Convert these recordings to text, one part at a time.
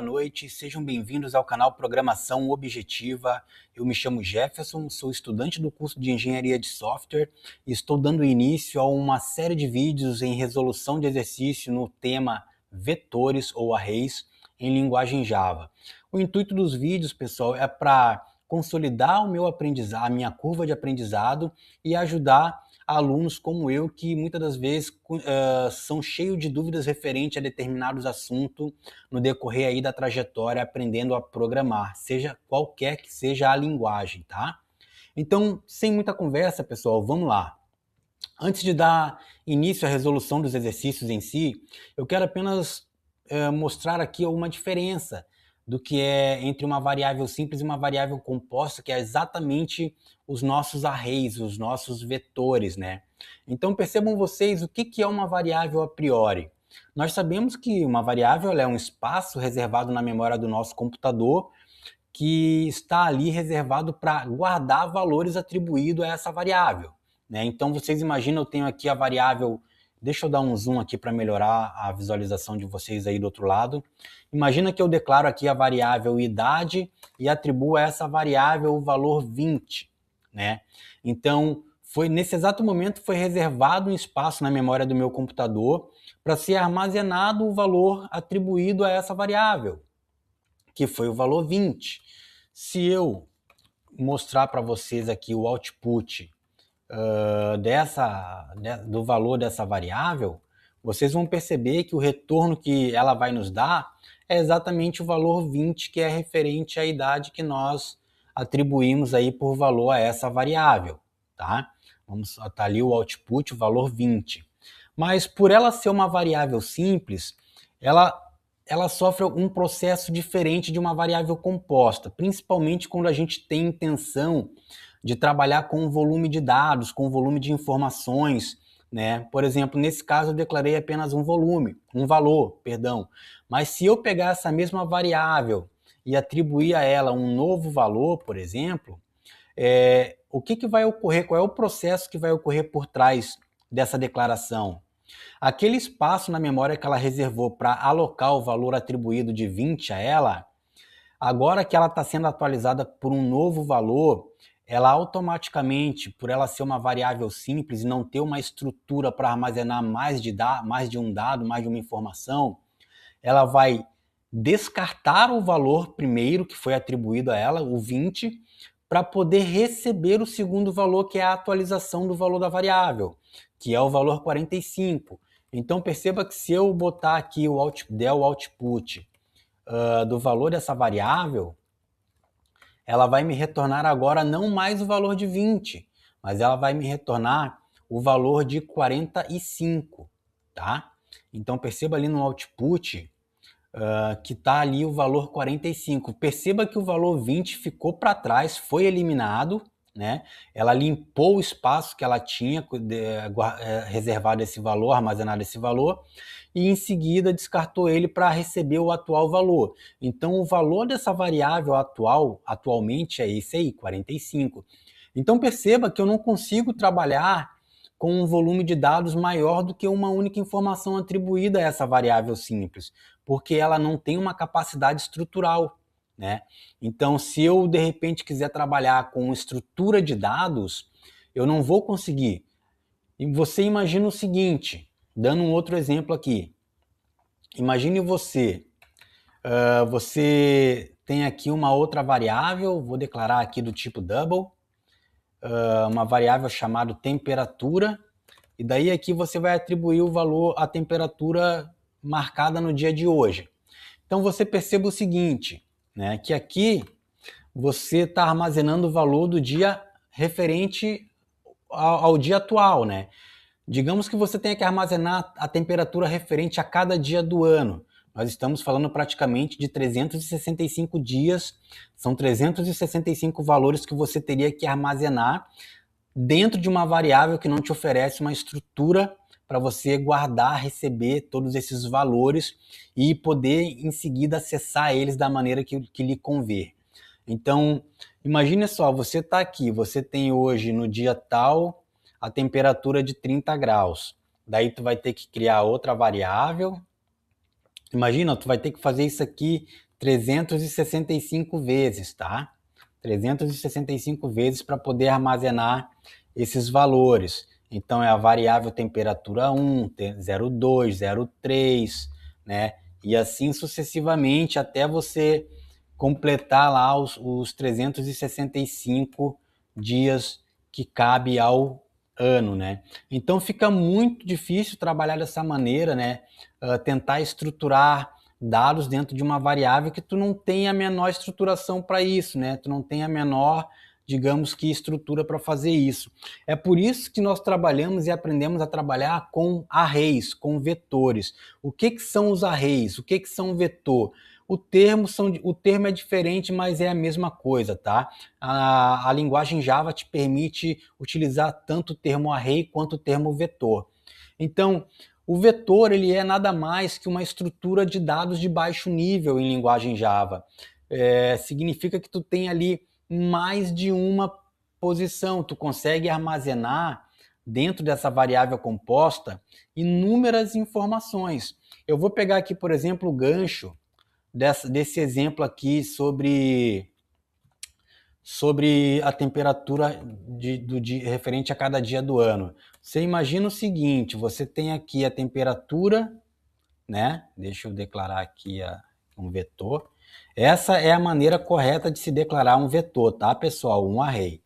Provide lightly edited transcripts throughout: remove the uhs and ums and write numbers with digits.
boa noite, sejam bem-vindos ao canal Programação Objetiva. Eu me chamo Jefferson, sou estudante do curso de Engenharia de Software e estou dando início a uma série de vídeos em resolução de exercício no tema vetores ou arrays em linguagem Java. O intuito dos vídeos, pessoal, é para consolidar o meu aprendizado, a minha curva de aprendizado e ajudar alunos como eu que muitas das vezes são cheios de dúvidas referente a determinados assuntos no decorrer aí da trajetória aprendendo a programar, seja qualquer que seja a linguagem, tá? Então, sem muita conversa, pessoal, vamos lá. Antes de dar início à resolução dos exercícios em si, eu quero apenas mostrar aqui uma diferença do que é entre uma variável simples e uma variável composta, que é exatamente os nossos arrays, os nossos vetores, né? Então percebam vocês o que é uma variável a priori. Nós sabemos que uma variável é um espaço reservado na memória do nosso computador que está ali reservado para guardar valores atribuídos a essa variável, né? Então vocês imaginam, eu tenho aqui a variável, deixa eu dar um zoom aqui para melhorar a visualização de vocês aí do outro lado. Imagina que eu declaro aqui a variável idade e atribuo a essa variável o valor 20, né? Então, nesse exato momento foi reservado um espaço na memória do meu computador para ser armazenado o valor atribuído a essa variável, que foi o valor 20. Se eu mostrar para vocês aqui o output do valor dessa variável, vocês vão perceber que o retorno que ela vai nos dar é exatamente o valor 20, que é referente à idade que nós atribuímos aí por valor a essa variável, tá? Vamos botar ali o output, o valor 20. Mas por ela ser uma variável simples, ela sofre um processo diferente de uma variável composta, principalmente quando a gente tem intenção de trabalhar com volume de dados, com volume de informações, né? Por exemplo, nesse caso eu declarei apenas um valor, perdão. Mas se eu pegar essa mesma variável e atribuir a ela um novo valor, por exemplo, o que vai ocorrer? Qual é o processo que vai ocorrer por trás dessa declaração? Aquele espaço na memória que ela reservou para alocar o valor atribuído de 20 a ela, agora que ela está sendo atualizada por um novo valor, ela automaticamente, por ela ser uma variável simples e não ter uma estrutura para armazenar mais de um dado, mais de uma informação, ela vai descartar o valor primeiro que foi atribuído a ela, o 20, para poder receber o segundo valor, que é a atualização do valor da variável, que é o valor 45. Então perceba que se eu botar aqui der o output do valor dessa variável, ela vai me retornar agora não mais o valor de 20, mas ela vai me retornar o valor de 45, tá? Então perceba ali no output que está ali o valor 45. Perceba que o valor 20 ficou para trás, foi eliminado, né? Ela limpou o espaço que ela tinha reservado esse valor, armazenado esse valor, e em seguida descartou ele para receber o atual valor. Então o valor dessa variável atualmente é esse aí, 45. Então perceba que eu não consigo trabalhar com um volume de dados maior do que uma única informação atribuída a essa variável simples, porque ela não tem uma capacidade estrutural, né? Então, se eu de repente quiser trabalhar com estrutura de dados, eu não vou conseguir. E você imagina o seguinte, dando um outro exemplo aqui. Imagine você tem aqui uma outra variável, vou declarar aqui do tipo double, uma variável chamada temperatura, e daí aqui você vai atribuir o valor, a temperatura marcada no dia de hoje. Então você perceba o seguinte, né, que aqui você está armazenando o valor do dia referente ao dia atual, né? Digamos que você tenha que armazenar a temperatura referente a cada dia do ano. Nós estamos falando praticamente de 365 dias, são 365 valores que você teria que armazenar dentro de uma variável que não te oferece uma estrutura para você guardar, receber todos esses valores e poder em seguida acessar eles da maneira que lhe convém. Então, imagine só, você está aqui, você tem hoje no dia tal a temperatura de 30 graus. Daí tu vai ter que criar outra variável. Imagina, tu vai ter que fazer isso aqui 365 vezes, tá? 365 vezes para poder armazenar esses valores. Então, é a variável temperatura 1, 0,2, 0,3, né? E assim sucessivamente até você completar lá os 365 dias que cabe ao ano, né? Então fica muito difícil trabalhar dessa maneira, né? Tentar estruturar dados dentro de uma variável que tu não tem a menor estruturação para isso, né? Tu não tem a menor, digamos que, estrutura para fazer isso. É por isso que nós trabalhamos e aprendemos a trabalhar com arrays, com vetores. O que são os arrays? O que são vetor? O termo é diferente, mas é a mesma coisa, tá? A linguagem Java te permite utilizar tanto o termo array quanto o termo vetor. Então, o vetor ele é nada mais que uma estrutura de dados de baixo nível em linguagem Java. Significa que tu tem ali mais de uma posição, tu consegue armazenar dentro dessa variável composta inúmeras informações. Eu vou pegar aqui, por exemplo, o gancho desse exemplo aqui sobre a temperatura referente a cada dia do ano. Você imagina o seguinte, você tem aqui a temperatura, né? Deixa eu declarar aqui um vetor. Essa é a maneira correta de se declarar um vetor, tá, pessoal? Um array.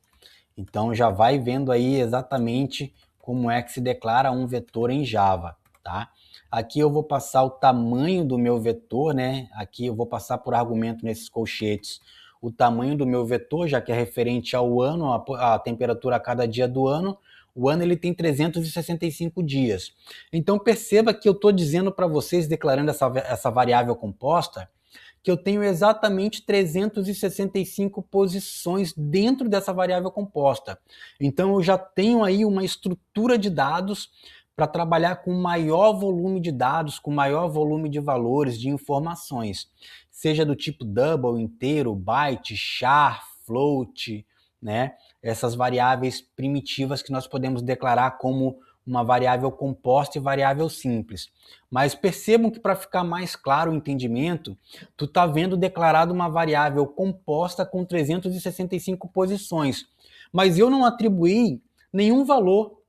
Então já vai vendo aí exatamente como é que se declara um vetor em Java, tá? Aqui eu vou passar o tamanho do meu vetor, né? Aqui eu vou passar por argumento nesses colchetes o tamanho do meu vetor, já que é referente ao ano, a temperatura a cada dia do ano. O ano ele tem 365 dias. Então perceba que eu estou dizendo para vocês, declarando essa variável composta, que eu tenho exatamente 365 posições dentro dessa variável composta. Então eu já tenho aí uma estrutura de dados para trabalhar com maior volume de dados, com maior volume de valores, de informações, seja do tipo double, inteiro, byte, char, float, né? Essas variáveis primitivas que nós podemos declarar como uma variável composta e variável simples. Mas percebam que para ficar mais claro o entendimento, tu está vendo declarado uma variável composta com 365 posições, mas eu não atribuí nenhum valor,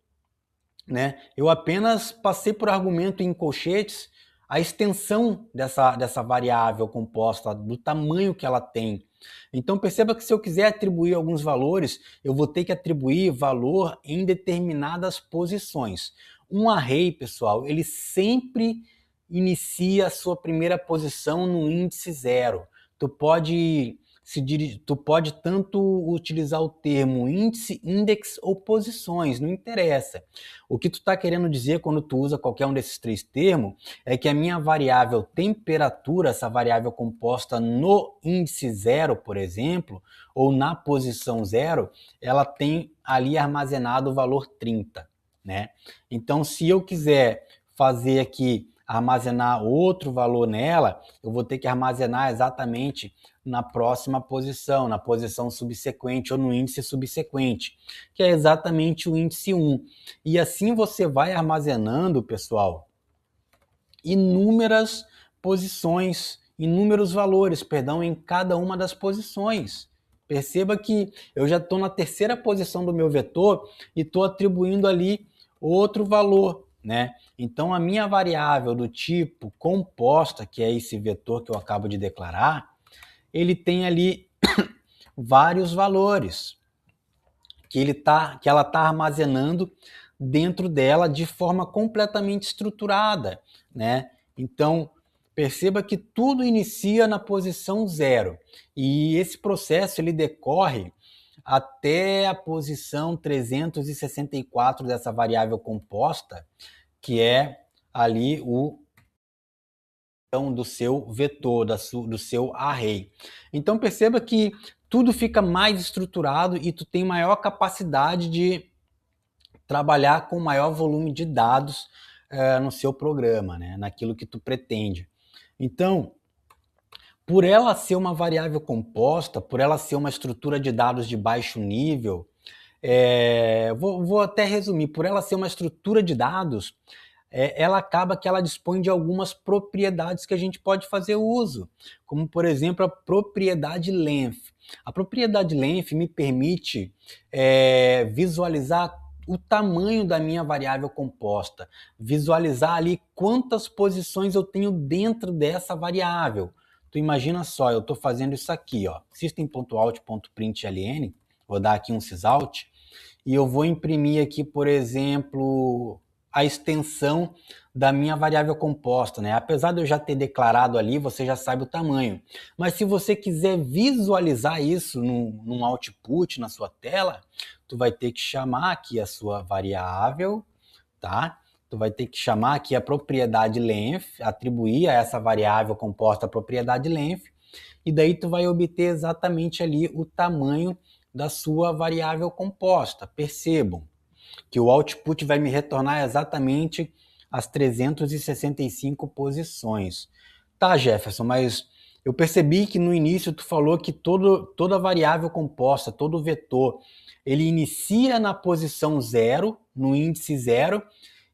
né? Eu apenas passei por argumento em colchetes a extensão dessa variável composta, do tamanho que ela tem. Então perceba que se eu quiser atribuir alguns valores, eu vou ter que atribuir valor em determinadas posições. Um array, pessoal, ele sempre inicia a sua primeira posição no índice 0. Tu pode tanto utilizar o termo índice, index ou posições, não interessa. O que tu está querendo dizer quando tu usa qualquer um desses três termos é que a minha variável temperatura, essa variável composta no índice 0, por exemplo, ou na posição 0, ela tem ali armazenado o valor 30, né? Então, se eu quiser fazer aqui, armazenar outro valor nela, eu vou ter que armazenar exatamente na próxima posição, na posição subsequente ou no índice subsequente, que é exatamente o índice 1. E assim você vai armazenando, pessoal, inúmeras posições, inúmeros valores, perdão, em cada uma das posições. Perceba que eu já estou na terceira posição do meu vetor e estou atribuindo ali outro valor, né? Então a minha variável do tipo composta, que é esse vetor que eu acabo de declarar, ele tem ali vários valores que ela está armazenando dentro dela de forma completamente estruturada, né? Então, perceba que tudo inicia na posição 0 e esse processo ele decorre até a posição 364 dessa variável composta, que é ali o do seu vetor, do seu array. Então perceba que tudo fica mais estruturado e tu tem maior capacidade de trabalhar com maior volume de dados no seu programa, né? Naquilo que tu pretende. Então, por ela ser uma variável composta, por ela ser uma estrutura de dados de baixo nível, vou até resumir, por ela ser uma estrutura de dados, ela acaba que ela dispõe de algumas propriedades que a gente pode fazer uso, como por exemplo a propriedade length. A propriedade length me permite visualizar o tamanho da minha variável composta, visualizar ali quantas posições eu tenho dentro dessa variável. Tu imagina só, eu estou fazendo isso aqui, ó, system.out.println, vou dar aqui um sysout, e eu vou imprimir aqui, por exemplo, a extensão da minha variável composta, né? Apesar de eu já ter declarado ali, você já sabe o tamanho. Mas se você quiser visualizar isso num output na sua tela, tu vai ter que chamar aqui a sua variável, tá? Tu vai ter que chamar aqui a propriedade length, atribuir a essa variável composta a propriedade length, e daí tu vai obter exatamente ali o tamanho da sua variável composta. Percebam que o output vai me retornar exatamente as 365 posições. Tá, Jefferson, mas eu percebi que no início tu falou que toda variável composta, todo vetor, ele inicia na posição 0, no índice 0,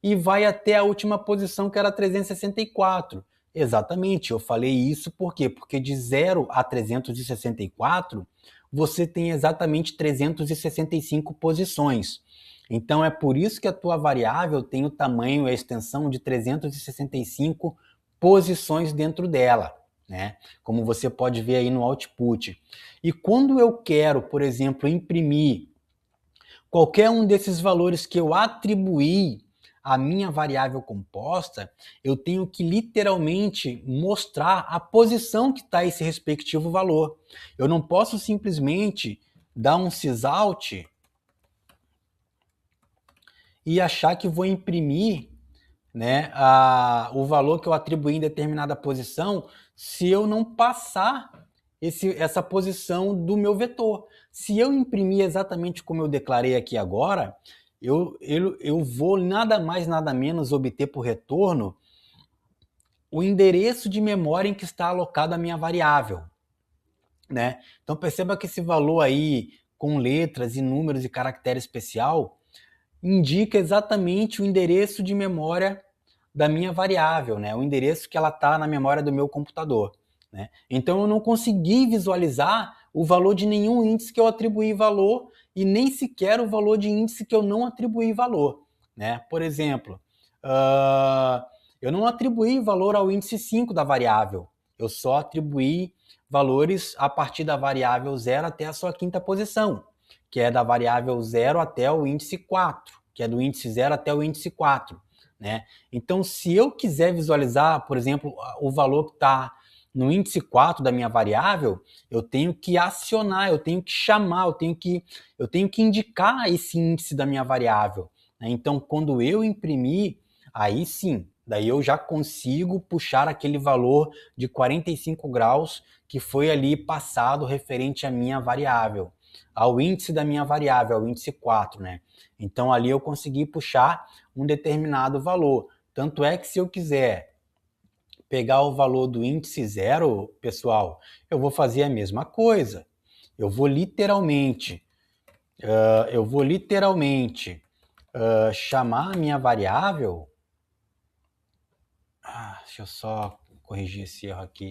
e vai até a última posição, que era 364. Exatamente, eu falei isso por quê? Porque de 0 a 364, você tem exatamente 365 posições. Então é por isso que a tua variável tem o tamanho e a extensão de 365 posições dentro dela, né? Como você pode ver aí no output. E quando eu quero, por exemplo, imprimir qualquer um desses valores que eu atribuí à minha variável composta, eu tenho que literalmente mostrar a posição que está esse respectivo valor. Eu não posso simplesmente dar um sysout e achar que vou imprimir, né, o valor que eu atribuí em determinada posição se eu não passar essa posição do meu vetor. Se eu imprimir exatamente como eu declarei aqui agora, eu vou nada mais, nada menos obter por retorno o endereço de memória em que está alocada a minha variável, né? Então perceba que esse valor aí, com letras e números e caractere especial, indica exatamente o endereço de memória da minha variável, né? O endereço que ela está na memória do meu computador, né? Então eu não consegui visualizar o valor de nenhum índice que eu atribuí valor e nem sequer o valor de índice que eu não atribuí valor, né? Por exemplo, eu não atribuí valor ao índice 5 da variável, eu só atribuí valores a partir da variável 0 até a sua quinta posição, que é da variável 0 até o índice 4, que é do índice 0 até o índice 4, né? Então, se eu quiser visualizar, por exemplo, o valor que está no índice 4 da minha variável, eu tenho que acionar, eu tenho que chamar, eu tenho que indicar esse índice da minha variável, né? Então, quando eu imprimir, aí sim, daí eu já consigo puxar aquele valor de 45 graus que foi ali passado referente à minha variável, ao índice da minha variável, ao índice 4, né? Então ali eu consegui puxar um determinado valor. Tanto é que se eu quiser pegar o valor do índice 0, pessoal, eu vou fazer a mesma coisa. Eu vou literalmente chamar a minha variável. Deixa eu só corrigir esse erro aqui.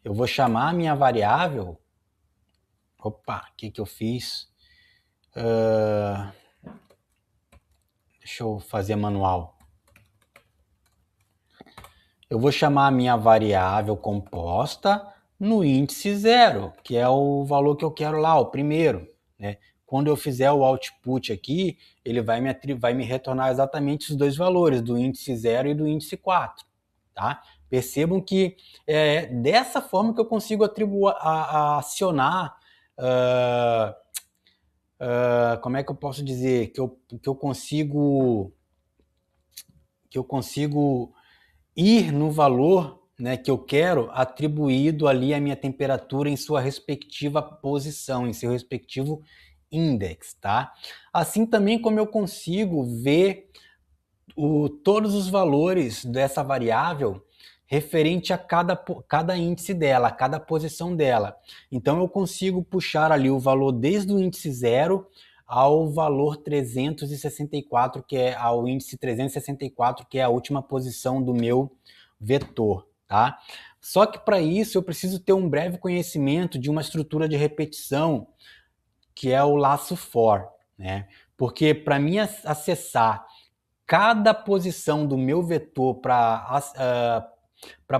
Eu vou chamar a minha variável. Opa, o que eu fiz? Deixa eu fazer manual. Eu vou chamar a minha variável composta no índice 0, que é o valor que eu quero lá, o primeiro, né? Quando eu fizer o output aqui, ele vai me retornar exatamente os dois valores, do índice 0 e do índice 4, tá? Percebam que é dessa forma que eu consigo acionar, como é que eu posso dizer, que eu consigo ir no valor, né, que eu quero atribuído ali à minha temperatura em sua respectiva posição, em seu respectivo index, tá? Assim também como eu consigo ver todos os valores dessa variável referente a cada índice dela, a cada posição dela. Então eu consigo puxar ali o valor desde o índice 0 ao valor 364, que é ao índice 364, que é a última posição do meu vetor, tá? Só que para isso eu preciso ter um breve conhecimento de uma estrutura de repetição, que é o laço for, né? Porque para mim acessar cada posição do meu vetor para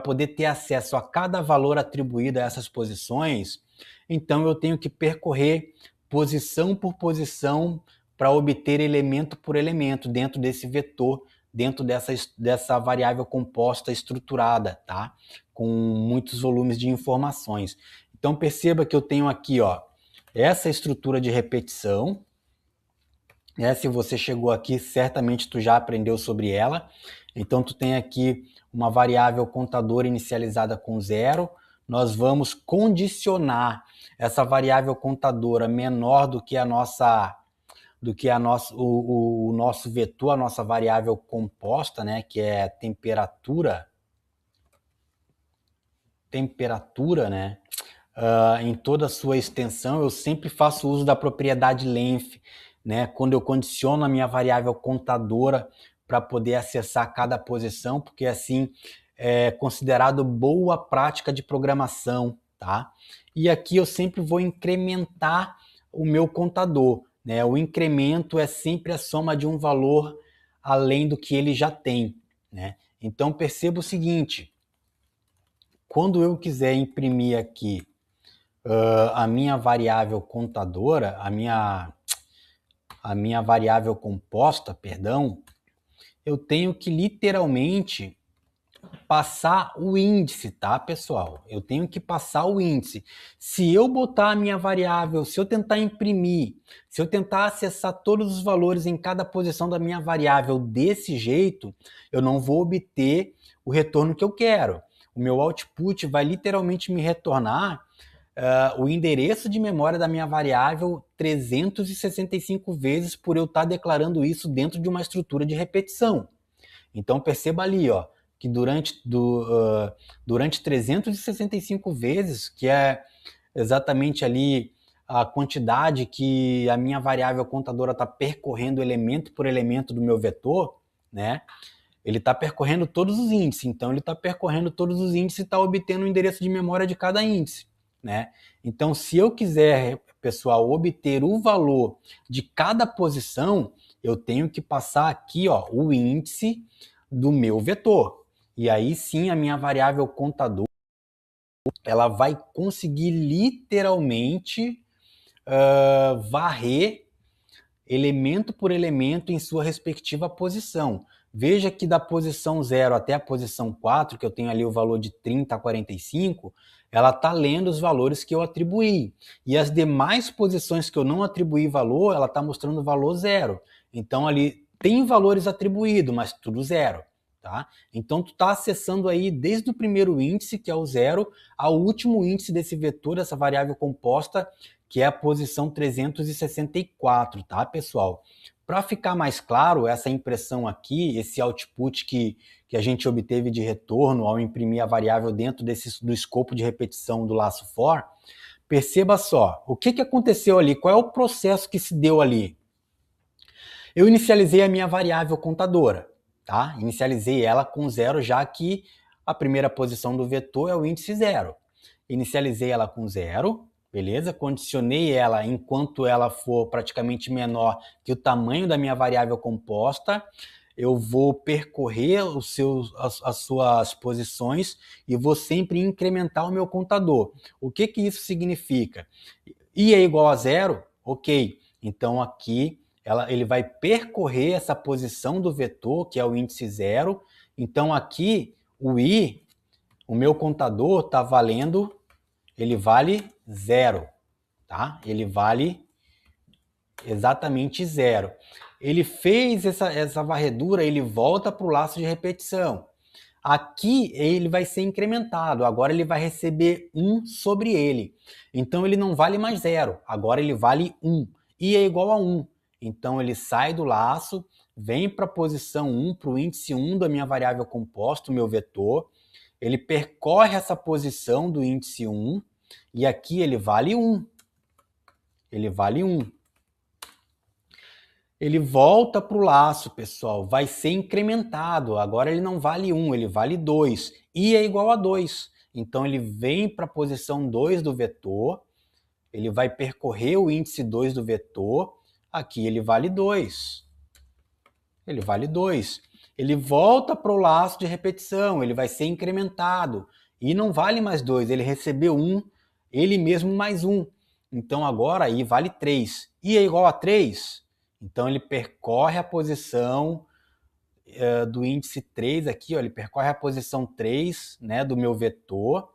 poder ter acesso a cada valor atribuído a essas posições, então eu tenho que percorrer posição por posição para obter elemento por elemento dentro desse vetor, dentro dessa variável composta estruturada, tá? Com muitos volumes de informações. Então perceba que eu tenho aqui, ó, essa estrutura de repetição. Se você chegou aqui, certamente tu já aprendeu sobre ela. Então tu tem aqui uma variável contadora inicializada com 0. Nós vamos condicionar essa variável contadora menor do que o nosso vetor, a nossa variável composta, né, que é temperatura, né, em toda a sua extensão. Eu sempre faço uso da propriedade length, né, quando eu condiciono a minha variável contadora para poder acessar cada posição, porque assim é considerado boa prática de programação, tá? E aqui eu sempre vou incrementar o meu contador, né? O incremento é sempre a soma de um valor além do que ele já tem, né? Então perceba o seguinte: quando eu quiser imprimir aqui a minha variável contadora, a minha variável composta, perdão, eu tenho que literalmente passar o índice, tá, pessoal? Eu tenho que passar o índice. Se eu botar a minha variável, se eu tentar imprimir, se eu tentar acessar todos os valores em cada posição da minha variável desse jeito, eu não vou obter o retorno que eu quero. O meu output vai literalmente me retornar o endereço de memória da minha variável 365 vezes, por eu estar declarando isso dentro de uma estrutura de repetição. Então perceba ali, ó, que durante 365 vezes, que é exatamente ali a quantidade que a minha variável contadora está percorrendo elemento por elemento do meu vetor, né? Ele está percorrendo todos os índices, então ele está percorrendo todos os índices e está obtendo o endereço de memória de cada índice, né? Então, se eu quiser, pessoal, obter o valor de cada posição, eu tenho que passar aqui, ó, o índice do meu vetor. E aí sim a minha variável contador ela vai conseguir literalmente varrer elemento por elemento em sua respectiva posição. Veja que da posição 0 até a posição 4, que eu tenho ali o valor de 30 a 45, ela está lendo os valores que eu atribuí. E as demais posições que eu não atribuí valor, ela está mostrando o valor 0. Então ali tem valores atribuídos, mas tudo 0. Tá? Então tu está acessando aí desde o primeiro índice, que é o 0, ao último índice desse vetor, dessa variável composta, que é a posição 364, tá, pessoal? Para ficar mais claro, essa impressão aqui, esse output que a gente obteve de retorno ao imprimir a variável dentro do escopo de repetição do laço for, perceba só, o que aconteceu ali, qual é o processo que se deu ali? Eu inicializei a minha variável contadora, tá? Inicializei ela com 0, já que a primeira posição do vetor é o índice 0. Inicializei ela com 0, beleza? Condicionei ela enquanto ela for praticamente menor que o tamanho da minha variável composta. Eu vou percorrer as suas posições e vou sempre incrementar o meu contador. O que isso significa? I é igual a 0? Ok. Então aqui ele vai percorrer essa posição do vetor, que é o índice 0. Então aqui o I, o meu contador, está valendo, ele vale 0, tá? Ele vale exatamente 0. Ele fez essa varredura, ele volta para o laço de repetição. Aqui ele vai ser incrementado, agora ele vai receber 1 sobre ele. Então ele não vale mais 0, agora ele vale 1. I é igual a 1. Então ele sai do laço, vem para a posição 1, para o índice 1 da minha variável composta, o meu vetor. Ele percorre essa posição do índice 1 e aqui ele vale 1. Ele vale 1. Ele volta para o laço, pessoal, vai ser incrementado. Agora ele não vale 1, ele vale 2. I é igual a 2. Então ele vem para a posição 2 do vetor, ele vai percorrer o índice 2 do vetor, aqui ele vale 2. Ele vale 2. Ele volta para o laço de repetição, ele vai ser incrementado. E não vale mais 2, ele recebeu 1, ele mesmo mais 1. Então agora I vale 3. I é igual a 3? Então ele percorre a posição do índice 3 aqui, ó, ele percorre a posição 3, né, do meu vetor.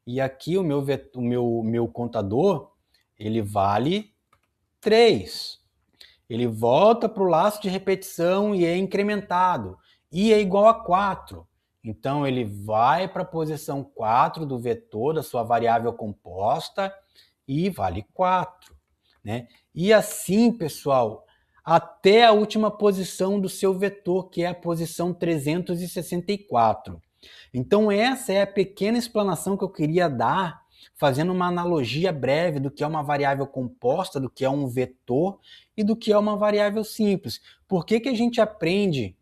E aqui o meu contador, ele vale 3. Ele volta para o laço de repetição e é incrementado. I é igual a 4. Então, ele vai para a posição 4 do vetor, da sua variável composta, e vale 4. Né? E assim, pessoal, até a última posição do seu vetor, que é a posição 364. Então, essa é a pequena explanação que eu queria dar, fazendo uma analogia breve do que é uma variável composta, do que é um vetor e do que é uma variável simples. Por que a gente aprende,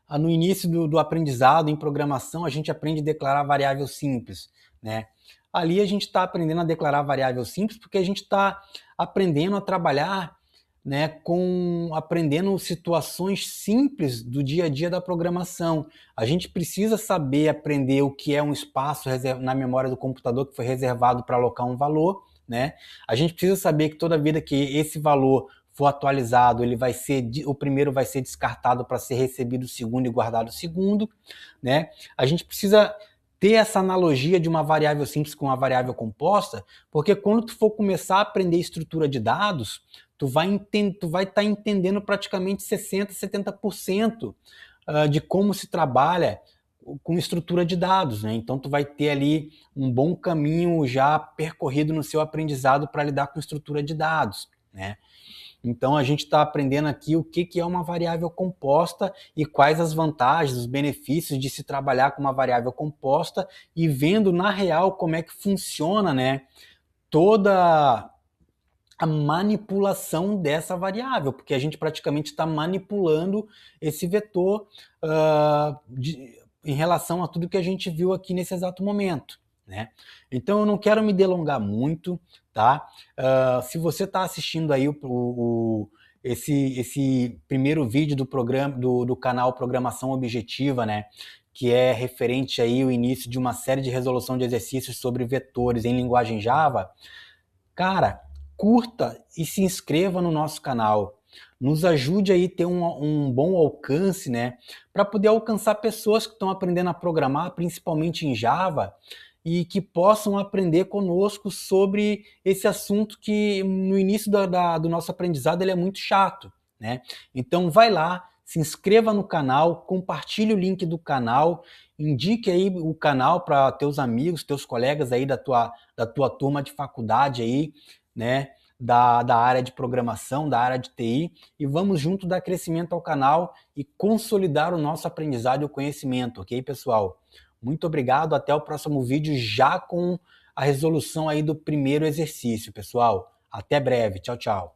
no início do aprendizado em programação, a gente aprende a declarar variável simples, né? Ali a gente está aprendendo a declarar variável simples porque a gente está aprendendo a trabalhar, né, aprendendo situações simples do dia a dia da programação. A gente precisa saber aprender o que é um espaço na memória do computador que foi reservado para alocar um valor, né? A gente precisa saber que toda vida que esse valor for atualizado, o primeiro vai ser descartado para ser recebido o segundo e guardado o segundo, né? A gente precisa ter essa analogia de uma variável simples com uma variável composta, porque quando tu for começar a aprender estrutura de dados, tu vai estar entendendo praticamente 60%, 70% de como se trabalha com estrutura de dados, né? Então tu vai ter ali um bom caminho já percorrido no seu aprendizado para lidar com estrutura de dados, né? Então a gente está aprendendo aqui o que é uma variável composta e quais as vantagens, os benefícios de se trabalhar com uma variável composta e vendo na real como é que funciona, né, toda a manipulação dessa variável, porque a gente praticamente está manipulando esse vetor em relação a tudo que a gente viu aqui nesse exato momento, né? Então eu não quero me delongar muito, tá? Se você está assistindo aí esse primeiro vídeo do programa do canal Programação Objetiva, né? Que é referente aí ao início de uma série de resolução de exercícios sobre vetores em linguagem Java, cara, curta e se inscreva no nosso canal. Nos ajude aí a ter um bom alcance, né? Para poder alcançar pessoas que estão aprendendo a programar, principalmente em Java, e que possam aprender conosco sobre esse assunto que no início do nosso aprendizado ele é muito chato, né? Então vai lá, se inscreva no canal, compartilhe o link do canal, indique aí o canal para teus amigos, teus colegas aí da tua turma de faculdade aí, né? Da área de programação, da área de TI, e vamos junto dar crescimento ao canal e consolidar o nosso aprendizado e o conhecimento, ok, pessoal? Muito obrigado, até o próximo vídeo já com a resolução aí do primeiro exercício, pessoal. Até breve, tchau, tchau.